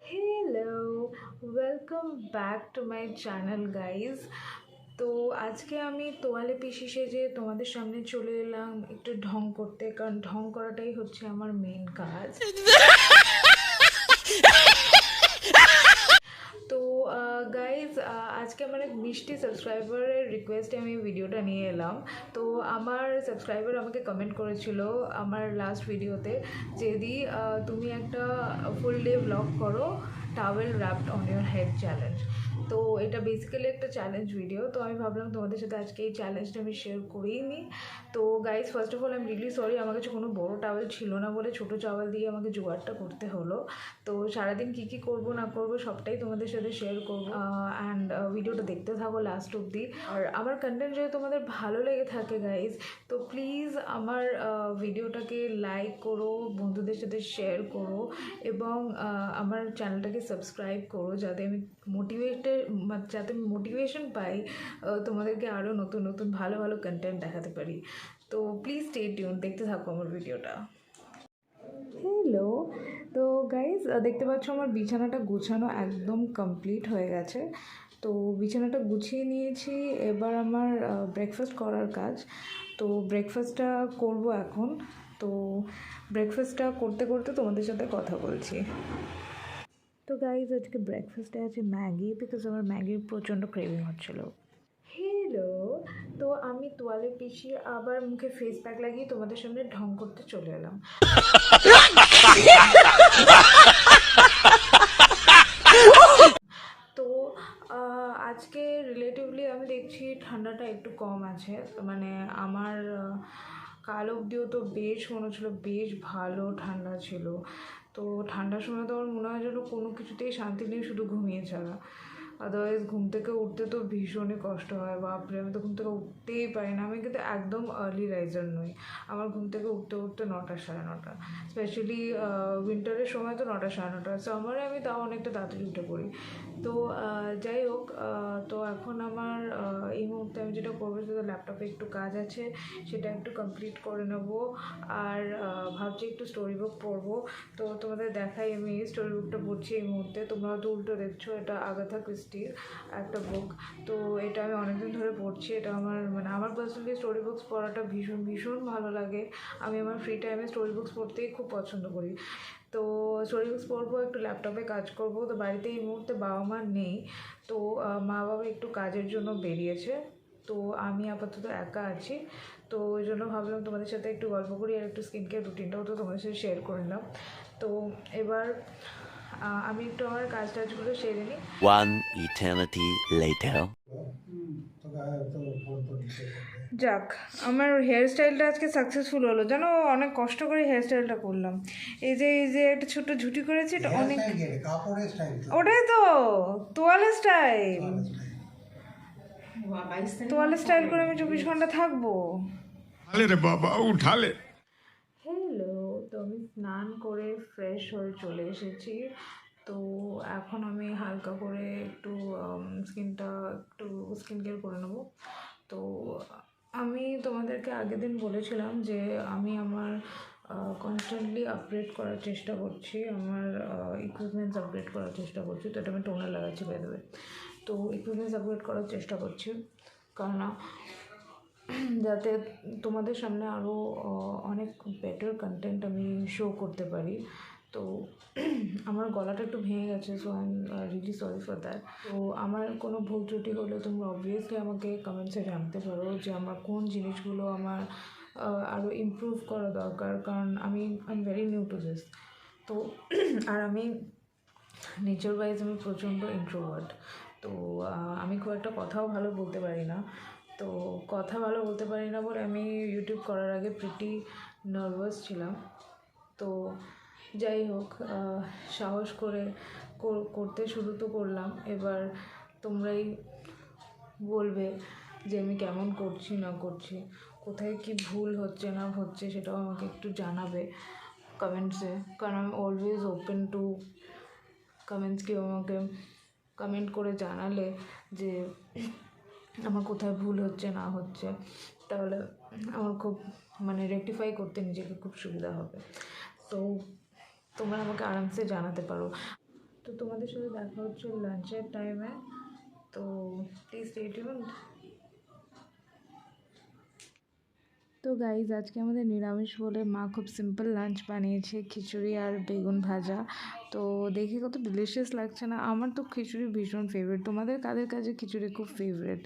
Hello, welcome back to my channel guys. তো আজকে আমি তোয়ালে পিসি সেজে তোমাদের সামনে চলে এলাম একটু ঢং করতে, কারণ ঢং করাটাই হচ্ছে আমার মেন কাজ। তো গাইজ, আজকে আমার এক মিষ্টি সাবস্ক্রাইবারের রিকোয়েস্টে আমি ভিডিওটা নিয়ে এলাম। তো আমার সাবস্ক্রাইবার আমাকে কমেন্ট করেছিল আমার লাস্ট ভিডিওতে যে দি তুমি একটা ফুল ডে ব্লগ করো towel wrapped on your head challenge. তো এটা বেসিক্যালি একটা চ্যালেঞ্জ ভিডিও, তো আমি ভাবলাম তোমাদের সাথে আজকে এই চ্যালেঞ্জটা আমি শেয়ার করেই নিই। তো guys, first of all I am really sorry, আমার কাছে কোনো বড়ো টাওয়েল ছিল না বলে ছোটো টাওয়েল দিয়ে আমাকে জোগাড়টা করতে হলো। তো সারাদিন কী কী করবো না করবো সবটাই তোমাদের সাথে শেয়ার করবো, অ্যান্ড ভিডিওটা দেখতে থাকো লাস্ট অবধি। আর আমার কন্টেন্ট যদি তোমাদের ভালো লেগে থাকে গাইজ, তো প্লিজ আমার ভিডিওটাকে লাইক করো, বন্ধুদের সাথে শেয়ার করো, এবং আমার চ্যানেলটাকে সাবস্ক্রাইব করো যাতে আমি মোটিভেশন পাই তোমাদেরকে আরও নতুন নতুন ভালো ভালো কন্টেন্ট দেখাতে পারি। তো প্লিজ স্টে টিউন, দেখতে থাকো আমার ভিডিওটা। হ্যালো, তো গাইজ, দেখতে পাচ্ছ আমার বিছানাটা গুছানো একদম কমপ্লিট হয়ে গেছে। তো বিছানাটা গুছিয়ে নিয়েছি, এবার আমার ব্রেকফাস্ট করার কাজ। তো ব্রেকফাস্টটা করব এখন। তো ব্রেকফাস্টটা করতে করতে তোমাদের সাথে কথা বলছি। তো গাইজ, আজকে ব্রেকফাস্টে আছে ম্যাগি, বিকজ আমার ম্যাগির প্রচণ্ড ক্রেভিং হচ্ছিলো। হ্যালো, তো আমি তোয়ালে পিছিয়ে আবার মুখে ফেস প্যাক লাগিয়ে তোমাদের সামনে ঢং করতে চলে এলাম। তো আজকে রিলেটিভলি আমি দেখছি ঠান্ডাটা একটু কম আছে, মানে আমার কাল অবধিও তো বেশ মনে হচ্ছিলো বেশ ভালো ঠান্ডা ছিল। তো ঠান্ডার সময় তো আমার মনে হয় যেন কোনো কিছুতেই শান্তি নেই, শুধু ঘুমিয়ে ছাড়া। আদারওয়াইজ ঘুম থেকে উঠতে তো ভীষণই কষ্ট হয়, বাপরে আমি তো ঘুম থেকে উঠতেই পারি না। আমি কিন্তু একদম আর্লি রাইজার নই, আমার ঘুম থেকে উঠতে উঠতে 9টা 9:30, স্পেশালি উইন্টারের সময় তো 9টা 9:30, সামারে আমি তাও অনেকটা তাড়াতাড়ি উঠে পড়ি। তো যাই হোক, তো এখন আমার এই মুহূর্তে আমি যেটা করবো সেটা ল্যাপটপে একটু কাজ আছে, সেটা একটু কমপ্লিট করে নেব। আর ভাবছি একটু স্টোরি বুক পড়বো। তো তোমাদের দেখাই, আমি স্টোরি বুকটা পড়ছি এই মুহূর্তে, তোমরা তো উল্টো দেখছো, এটা আগাথা ক্রিস্টির একটা বুক। তো এটা আমি অনেকদিন ধরে পড়ছি, এটা আমার পার্সোনালি স্টোরি বুকস পড়াটা ভীষণ ভীষণ ভালো লাগে। আমি আমার ফ্রি টাইমে স্টোরি বুকস পড়তেই খুব পছন্দ করি। তো স্টোরি বুকস পড়বো, একটু ল্যাপটপে কাজ করব। তো বাড়িতে এই মুহূর্তে বাবা মা নেই, তো মা বাবা একটু কাজের জন্য বেরিয়েছে, তো আমি আপাতত একা আছি। তো ওই জন্য ভাবলাম তোমাদের সাথে একটু গল্প করি, আর একটু স্কিন কেয়ার রুটিনটাও তো তোমাদের সাথে শেয়ার করে নিলাম। তো এবার আমি একটু আমার কাজ টাজগুলো সেরে নিই। One eternity later. যাক, আমার হেয়ার স্টাইলটা আজকে সাকসেসফুল হলো, জানো অনেক কষ্ট করে হেয়ার স্টাইলটা করলাম। এই যে একটা ছোট ঝুটি করেছি, এটা অনেক, ওটাই তো তোয়ালে স্টাইল। তোয়ালে স্টাইল করে আমি 24 ঘন্টা থাকবো? রে বাবা উঠালে। হ্যালো, তো আমি স্নান করে ফ্রেশ হয়ে চলে এসেছি। তো এখন আমি হালকা করে একটু স্কিন কেয়ার করে নেবো। তো আমি তোমাদেরকে আগের দিন বলেছিলাম যে আমি আমার কনস্ট্যান্টলি আপগ্রেড করার চেষ্টা করছি, আমার ইকুইপমেন্টস আপগ্রেড করার চেষ্টা করছি। তো এটা আমি টোনার লাগাচ্ছি বাই দ্য ওয়ে। তো ইকুইপমেন্টস আপগ্রেড করার চেষ্টা করছি, কারণ যাতে তোমাদের সামনে আরও অনেক বেটার কন্টেন্ট আমি শো করতে পারি। তো আমার গলাটা একটু ভেঙে গেছে, so I am really sorry for that. তো আমার কোনো ভুল ত্রুটি হলে তোমরা অবভিয়াসলি আমাকে কমেন্টসে জানতে পারো যে আমার কোন জিনিসগুলো আমার আরও ইমপ্রুভ করা দরকার, কারণ আমি am very new to this. তো আর আমি নেচার ওয়াইজ আমি প্রচণ্ড ইন্ট্রোভার্ট। তো আমি খুব একটা কথাও ভালো বলতে পারি না। তো কথা ভালো বলতে পারি না বলে আমি ইউটিউব করার আগে প্রিটি নার্ভাস ছিলাম। তো যাই হোক, সাহস করে করতে শুরু তো করলাম। এবার তোমরাই বলবে যে আমি কেমন করছি না করছি, কোথায় কি ভুল হচ্ছে না হচ্ছে, সেটাও আমাকে একটু জানাবে কমেন্টসে, কারণ আমি অলওয়েজ ওপেন টু কমেন্টস। কেউ আমাকে কমেন্ট করে জানালে যে আমার কোথায় ভুল হচ্ছে না হচ্ছে, তাহলে আমার খুব রেকটিফাই করতে নিজেকে খুব সুবিধা হবে। তো তোমরা আমাকে আরামসে জানাতে পারো। তো তোমাদের সাথে দেখা হচ্ছে লাঞ্চের টাইমে, তো প্লিজ স্টে টিউনড। তো গাইজ আজকে আমাদের নিরামিষ বলে মা খুব সিম্পল লাঞ্চ বানিয়েছে, খিচুড়ি আর বেগুন ভাজা। তো দেখে কত ডিলিশিয়াস লাগছে না? আমার তো খিচুড়ি ভীষণ ফেভারিট। তোমাদের কাদের কাছে খিচুড়ি খুব ফেভারিট?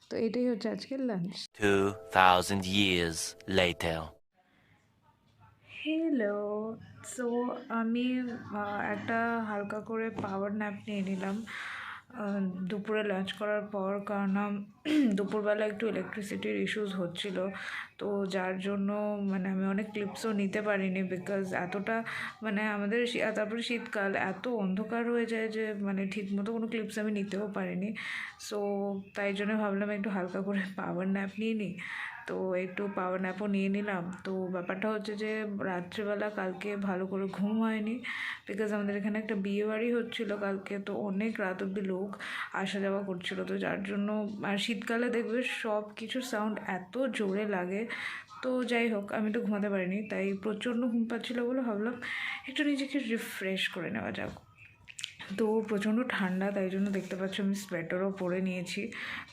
তো এটাই হচ্ছে আজকের lunch. 2000 years later. Hello. So আমি একটা হালকা করে পাওয়ার ন্যাপ নিয়ে নিলাম দুপুরে লাঞ্চ করার পর, কারণ দুপুরবেলা একটু ইলেকট্রিসিটির ইস্যুস হচ্ছিল, তো যার জন্য মানে আমি অনেক ক্লিপসও নিতে পারিনি, বিকজ এতটা মানে আমাদের তারপরে শীতকাল এত অন্ধকার হয়ে যায় যে মানে ঠিকমতো কোনো ক্লিপস আমি নিতেও পারিনি। সো তাই জন্য ভাবলাম একটু হালকা করে পাওয়ার ন্যাপ নিয়ে নিই। তো একটু পাওয়ার ন্যাপও নিয়ে নিলাম। তো ব্যাপারটা হচ্ছে যে রাত্রিবেলা কালকে ভালো করে ঘুম হয়নি, বিকজ আমাদের এখানে একটা বিয়েবাড়ি হচ্ছিলো কালকে, তো অনেক রাত অব্দি লোক আসা যাওয়া করছিলো, তো যার জন্য আর শীতকালে দেখবে সব কিছুর সাউন্ড এত জোরে লাগে। তো যাই হোক, আমি তো ঘুমাতে পারিনি, তাই প্রচণ্ড ঘুম পাচ্ছিলো বলে ভাবলাম একটু নিজেকে রিফ্রেশ করে নেওয়া যাক। তো প্রচণ্ড ঠান্ডা, তাই জন্য দেখতে পাচ্ছ আমি সোয়েটারও পরে নিয়েছি,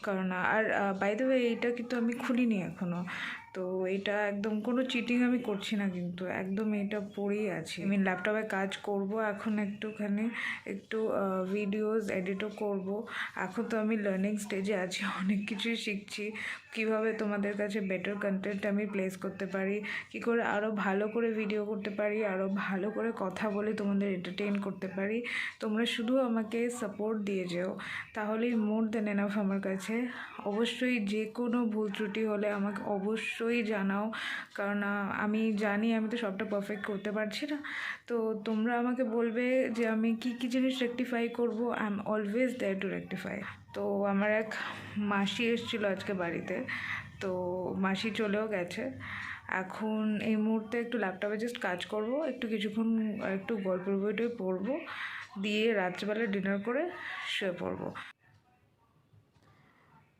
কারণ আর বাই দ্য ওয়ে এইটা কিন্তু আমি খুলিনি এখনও। তো এটা একদম কোনো চিটিং আমি করছি না, কিন্তু একদম এটা পরেই আছি। আমি ল্যাপটপে কাজ করব এখন, একটু ভিডিওস এডিটও করব। এখন তো আমি লার্নিং স্টেজে আছি, অনেক কিছুই শিখছি, কিভাবে তোমাদের কাছে বেটার কন্টেন্ট আমি প্লেস করতে পারি, কী করে আরও ভালো করে ভিডিও করতে পারি, আরও ভালো করে কথা বলে তোমাদের এন্টারটেইন করতে পারি। তোমরা শুধু আমাকে সাপোর্ট দিয়ে যেও, তাহলেই মোর দেন এনাফ আমার কাছে। অবশ্যই যে কোনো ভুল ত্রুটি হলে আমাকে অবশ্যই জানাও, কারণ আমি জানি আমি তো সবটা পারফেক্ট করতে পারছি না। তো তোমরা আমাকে বলবে যে আমি কী কী জিনিস রেকটিফাই করবো, I am always there to rectify. তো আমার এক মাসি এসেছিলো আজকে বাড়িতে, তো মাসি চলেও গেছে। এখন এই মুহূর্তে একটু ল্যাপটপে জাস্ট কাজ করব, একটু কিছুক্ষণ একটু গল্পের বইটই পড়বো, দিয়ে রাত্রিবেলা ডিনার করে শুয়ে পড়বো।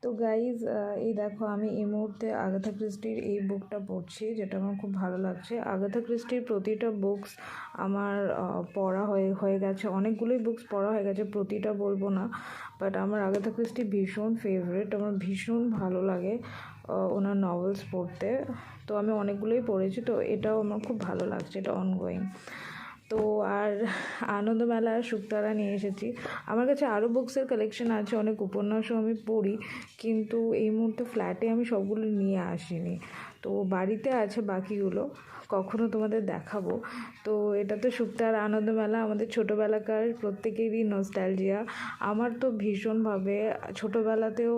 তো গাইজ এই দেখো আমি এই মুহূর্তে আগাথা ক্রিস্টির এই বুকটা পড়ছি, যেটা আমার খুব ভালো লাগছে। আগাথা ক্রিস্টির প্রতিটা বুকস আমার পড়া হয়ে গেছে, অনেকগুলোই বুকস পড়া হয়ে গেছে, প্রতিটা বলবো না, বাট আমার আগাথা ক্রিস্টি ভীষণ ফেভারিট, আমার ভীষণ ভালো লাগে ওনার নভেলস পড়তে। তো আমি অনেকগুলোই পড়েছি, তো এটাও আমার খুব ভালো লাগছে, এটা অনগোয়িং। তো আর আনন্দমেলা আর শুকতারা নিয়ে এসেছি। আমার কাছে আরও বুকসের কালেকশন আছে, অনেক উপন্যাসও আমি পড়ি, কিন্তু এই মুহূর্তে ফ্ল্যাটে আমি সবগুলো নিয়ে আসিনি, তো বাড়িতে আছে বাকিগুলো, কখনো তোমাদের দেখাবো। তো এটা তো শুকতারা আনন্দমেলা আমাদের ছোটোবেলাকার প্রত্যেকেরই নস্টালজিয়া। আমার তো ভীষণভাবে ছোটোবেলাতেও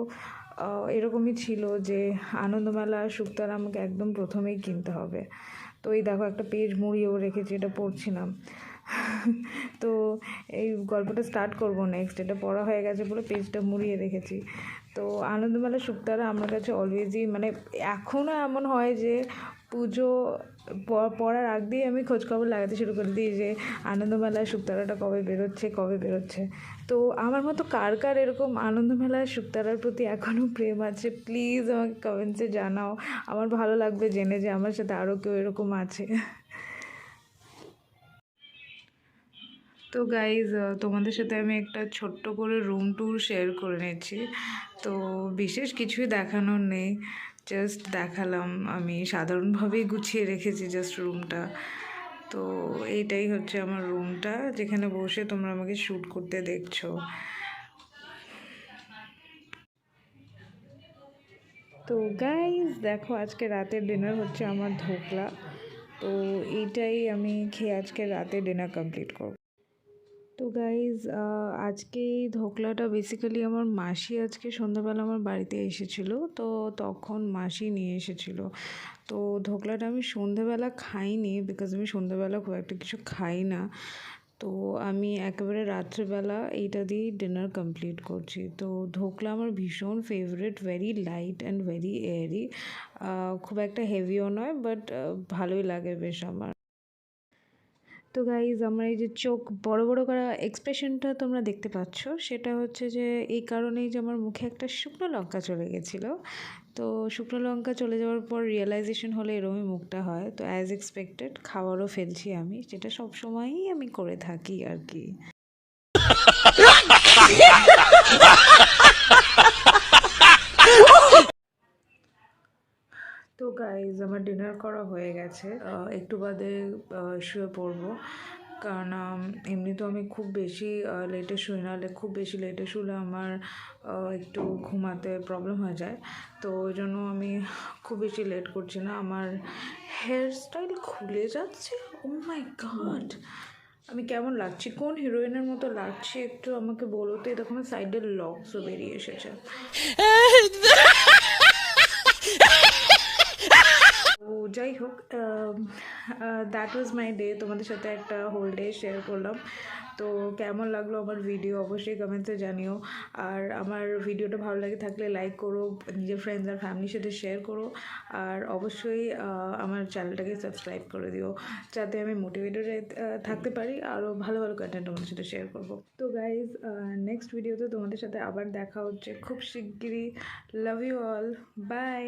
এরকমই ছিল যে আনন্দমেলা আর শুকতারা আমাকে একদম প্রথমেই কিনতে হবে। তো এই দেখো একটা পেজ মুড়িয়েও রেখেছি, এটা পড়ছিলাম। তো এই গল্পটা স্টার্ট করব নেক্সট, এটা পড়া হয়ে গেছে বলে পেজটা মুড়িয়ে রেখেছি। তো আনন্দমেলা শুকতারা আমার কাছে অলওয়েজই মানে এখনও এমন হয় যে পুজো পড়ার আগ দিয়ে আমি খোঁজখবর লাগাতে শুরু করে দিই যে আনন্দমেলা শুকতারাটা কবে বেরোচ্ছে। তো আমার মতো কার কার এরকম আনন্দমেলা শুকতারার প্রতি এখনও প্রেম আছে, প্লিজ আমাকে কমেন্টসে জানাও, আমার ভালো লাগবে জেনে যে আমার সাথে আরও কেউ এরকম আছে। তো গাইজ তোমাদের সাথে আমি একটা ছোট্ট করে রুম ট্যুর শেয়ার করে নিচ্ছি। তো বিশেষ কিছুই দেখানোর নেই, জাস্ট দেখালাম, আমি সাধারণভাবেই গুছিয়ে রেখেছি জাস্ট রুমটা। তো এইটাই হচ্ছে আমার রুমটা, যেখানে বসে তোমরা আমাকে শ্যুট করতে দেখছো। তো গাইজ দেখো আজকে রাতের ডিনার হচ্ছে আমার ধোকলা, তো এইটাই আমি খেয়ে আজকে রাতে ডিনার কমপ্লিট করব। তো গাইজ আজকে এই ধোকলাটা বেসিক্যালি আমার মাসি আজকে সন্ধ্যাবেলা আমার বাড়িতে এসেছিলো, তো তখন মাসি নিয়ে এসেছিলো। তো ধোকলাটা আমি সন্ধ্যেবেলা খাইনি, বিকজ আমি সন্ধ্যেবেলা খুব একটা কিছু খাই না, তো আমি একেবারে রাত্রেবেলা এইটা দিয়েই ডিনার কমপ্লিট করছি। তো ধোকলা আমার ভীষণ favourite, very light and very airy, খুব একটা হেভিও নয়, বাট ভালোই লাগে বেশ আমার। তো গাইজ আমার এই যে চোখ বড় বড় করা এক্সপ্রেশনটা তোমরা দেখতে পাচ্ছ, সেটা হচ্ছে যে এই কারণেই যে আমার মুখে একটা শুকনো লঙ্কা চলে গেছিলো। তো শুকনো লঙ্কা চলে যাওয়ার পর রিয়েলাইজেশন হলে এরকমই মুখটা হয়, তো অ্যাজ এক্সপেক্টেড খাবারও ফেলছি আমি, যেটা সবসময়ই আমি করে থাকি আর কি। তো গাইজ আমার ডিনার করা হয়ে গেছে, একটু বাদে শুয়ে পড়বো, কারণ এমনি তো আমি খুব বেশি লেটে শুই না, খুব বেশি লেটে শুলে আমার একটু ঘুমাতে প্রবলেম হয়ে যায়। তো ওই জন্য আমি খুব বেশি লেট করছি না। আমার হেয়ার স্টাইল খুলে যাচ্ছে, ও মাই গড, আমি কেমন লাগছি, কোন হিরোইনের মতো লাগছে একটু আমাকে বলো তো। এই দেখো আমার সাইডের লকসও বেরিয়ে এসেছে। তো যাই হোক, দ্যাট ওয়াজ মাই ডে, তোমাদের সাথে একটা হোল ডে শেয়ার করলাম। তো কেমন লাগলো আমার ভিডিও অবশ্যই কমেন্টসে জানিও। আর আমার ভিডিওটা ভালো লাগে থাকলে লাইক করো, নিজের ফ্রেন্ডস আর ফ্যামিলির সাথে শেয়ার করো, আর অবশ্যই আমার চ্যানেলটাকে সাবস্ক্রাইব করে দিও, যাতে আমি মোটিভেটেড থাকতে পারি, আরও ভালো ভালো কন্টেন্ট তোমাদের সাথে শেয়ার করবো। তো গাইজ, নেক্সট ভিডিওতে তোমাদের সাথে আবার দেখা হচ্ছে খুব শিগগিরই। Love you all, by.